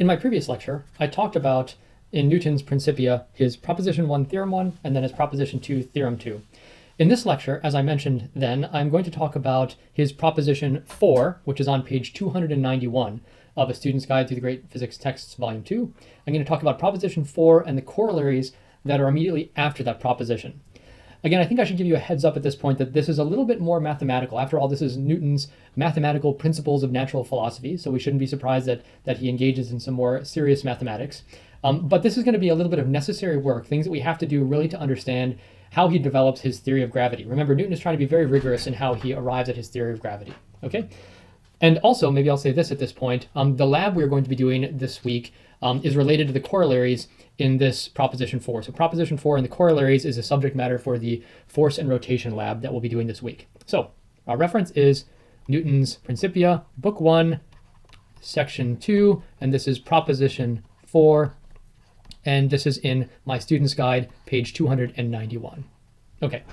In my previous lecture, I talked about, in Newton's Principia, his proposition 1, theorem 1, and then his proposition 2, theorem 2. In this lecture, as I mentioned then, I'm going to talk about his proposition 4, which is on page 291 of A Student's Guide to the Great Physics Texts, volume 2. I'm going to talk about proposition 4 and the corollaries that are immediately after that proposition. Again, I think I should give you a heads up at this point that this is a little bit more mathematical. After all, this is Newton's mathematical principles of natural philosophy, so we shouldn't be surprised that he engages in some more serious mathematics. But this is going to be a little bit of necessary work, things that we have to do really to understand how he develops his theory of gravity. Remember, Newton is trying to be very rigorous in how he arrives at his theory of gravity, okay? And also, maybe I'll say this at this point, the lab we're going to be doing this week is related to the corollaries in this proposition 4. So proposition 4 and the corollaries is a subject matter for the force and rotation lab that we'll be doing this week. So our reference is Newton's Principia, book 1, section 2, and this is proposition 4, and this is in my student's guide, page 291. Okay.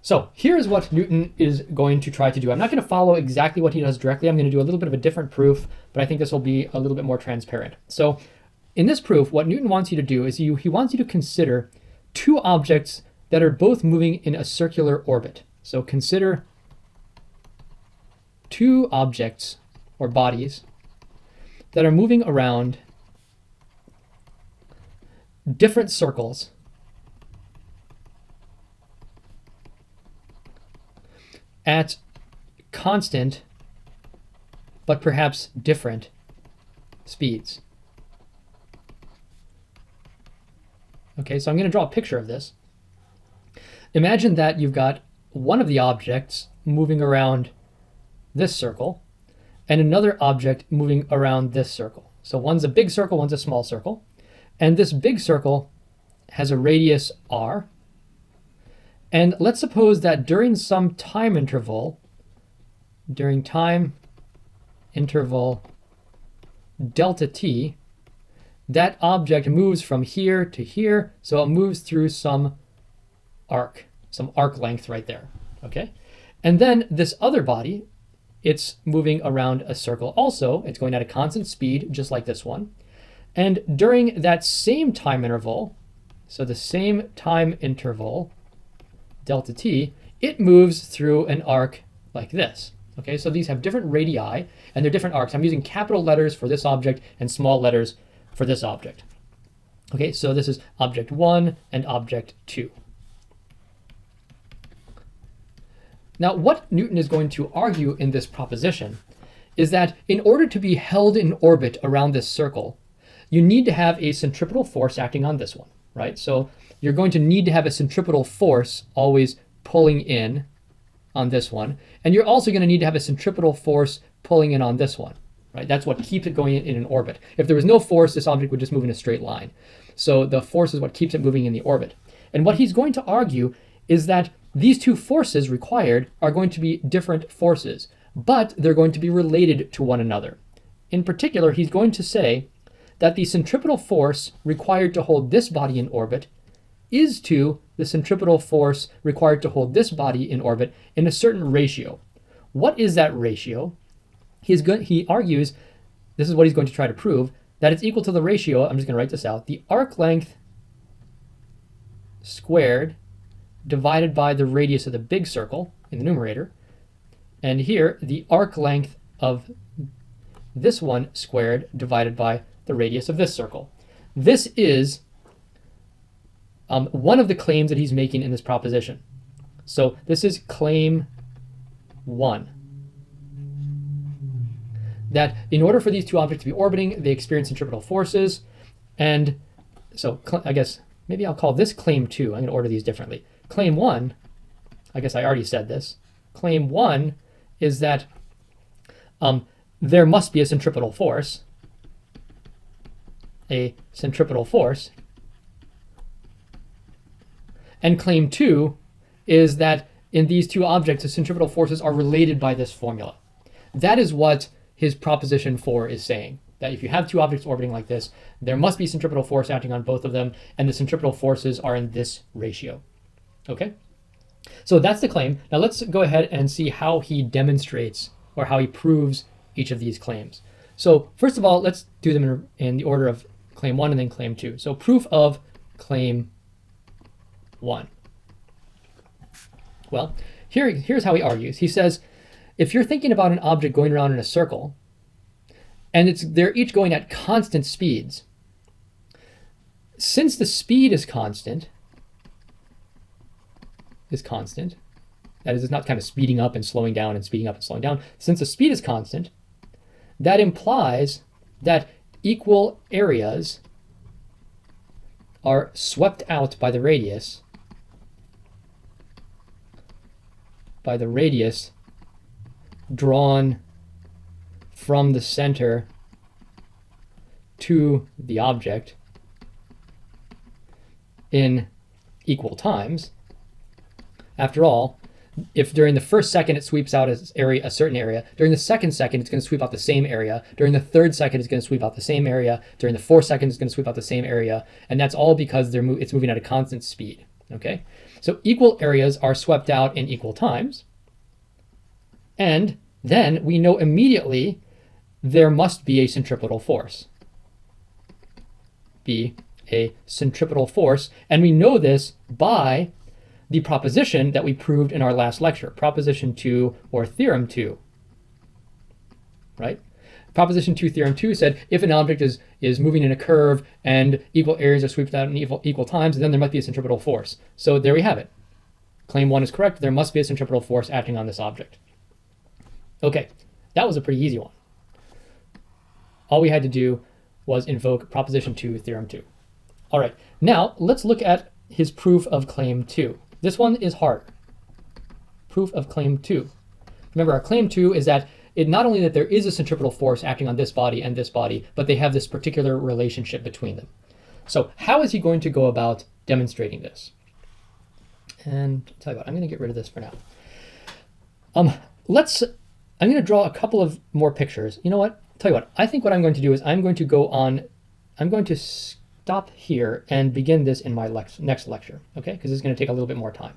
So here's what Newton is going to try to do. I'm not going to follow exactly what he does directly. I'm going to do a little bit of a different proof, but I think this will be a little bit more transparent. So in this proof, what Newton wants you to do is he wants you to consider two objects that are both moving in a circular orbit. So consider two objects or bodies that are moving around different circles at constant, but perhaps different speeds. Okay, so I'm going to draw a picture of this. Imagine that you've got one of the objects moving around this circle and another object moving around this circle. So one's a big circle, one's a small circle. And this big circle has a radius r. And let's suppose that during some time interval, delta t, that object moves from here to here, so it moves through some arc length right there, okay? And then this other body, it's moving around a circle also. It's going at a constant speed, just like this one. And during that same time interval, so the same time interval, delta t, it moves through an arc like this. Okay, so these have different radii and they're different arcs. I'm using capital letters for this object and small letters for this object. Okay, so this is object 1 and object 2. Now, what Newton is going to argue in this proposition is that in order to be held in orbit around this circle, you need to have a centripetal force acting on this one, right? So you're going to need to have a centripetal force always pulling in on this one. And you're also going to need to have a centripetal force pulling in on this one, right? That's what keeps it going in an orbit. If there was no force, this object would just move in a straight line. So the force is what keeps it moving in the orbit. And what he's going to argue is that these two forces required are going to be different forces, but they're going to be related to one another. In particular, he's going to say that the centripetal force required to hold this body in orbit is to the centripetal force required to hold this body in orbit in a certain ratio. What is that ratio? He argues, this is what he's going to try to prove, that it's equal to the ratio, I'm just going to write this out, the arc length squared divided by the radius of the big circle in the numerator, and here the arc length of this one squared divided by the radius of this circle. This is one of the claims that he's making in this proposition. So this is claim 1. That in order for these two objects to be orbiting, they experience centripetal forces. And so I guess maybe I'll call this claim 2. I'm going to order these differently. Claim 1, I guess I already said this. Claim 1 is that there must be a centripetal force. A centripetal force. And claim 2 is that in these two objects, the centripetal forces are related by this formula. That is what his proposition 4 is saying, that if you have two objects orbiting like this, there must be centripetal force acting on both of them, and the centripetal forces are in this ratio. Okay? So that's the claim. Now let's go ahead and see how he demonstrates or how he proves each of these claims. So first of all, let's do them in the order of claim 1 and then claim 2. So proof of claim 1. Well, here's how he argues. He says, if you're thinking about an object going around in a circle, and they're each going at constant speeds, since the speed is constant, that is, it's not kind of speeding up and slowing down and speeding up and slowing down. Since the speed is constant, that implies that equal areas are swept out by the radius drawn from the center to the object in equal times. After all, if during the first second it sweeps out a certain area, during the second second it's going to sweep out the same area, during the third second it's going to sweep out the same area, during the fourth second it's going to sweep out the same area, and that's all because it's moving at a constant speed. Okay, so equal areas are swept out in equal times, and then we know immediately there must be a centripetal force. And we know this by the proposition that we proved in our last lecture, proposition 2 or theorem 2, right? Proposition 2, theorem 2 said if an object is moving in a curve and equal areas are swept out in equal times, then there must be a centripetal force. So there we have it. Claim 1 is correct. There must be a centripetal force acting on this object. Okay, that was a pretty easy one. All we had to do was invoke proposition 2, theorem 2. All right, now let's look at his proof of claim 2. This one is hard. Proof of claim 2. Remember, our claim 2 is that not only that there is a centripetal force acting on this body and this body, but they have this particular relationship between them. So how is he going to go about demonstrating this? And I'll tell you what, I'm going to get rid of this for now. I'm going to draw a couple of more pictures. You know what? Tell you what, I think what I'm going to do is I'm going to stop here and begin this in my next lecture, okay? Because it's going to take a little bit more time.